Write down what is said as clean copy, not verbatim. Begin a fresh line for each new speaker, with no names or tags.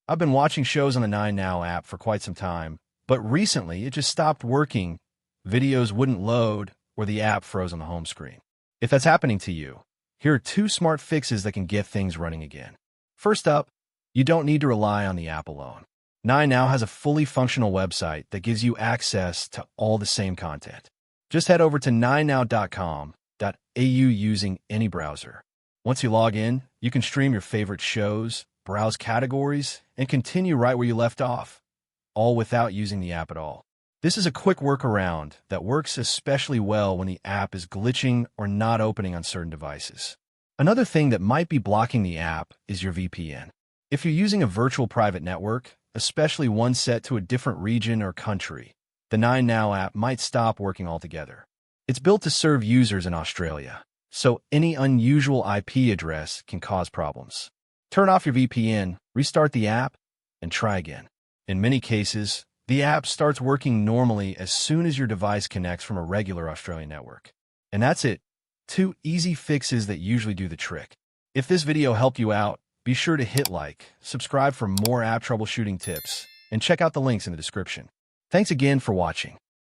I've been watching shows on the 9Now app for quite some time, but recently it just stopped working. Videos wouldn't load, or the app froze on the home screen. If that's happening to you, here are 2 smart fixes that can get things running again. First up, you don't need to rely on the app alone. 9Now has a fully functional website that gives you access to all the same content. Just head over to 9now.com.au using any browser. Once you log in, you can stream your favorite shows, browse categories, and continue right where you left off, all without using the app at all. This is a quick workaround that works especially well when the app is glitching or not opening on certain devices. Another thing that might be blocking the app is your VPN. If you're using a virtual private network, especially one set to a different region or country, the 9Now app might stop working altogether. It's built to serve users in Australia, so any unusual IP address can cause problems. Turn off your VPN, restart the app, and try again. In many cases, the app starts working normally as soon as your device connects from a regular Australian network. And that's it. 2 easy fixes that usually do the trick. If this video helped you out, be sure to hit like, subscribe for more app troubleshooting tips, and check out the links in the description. Thanks again for watching.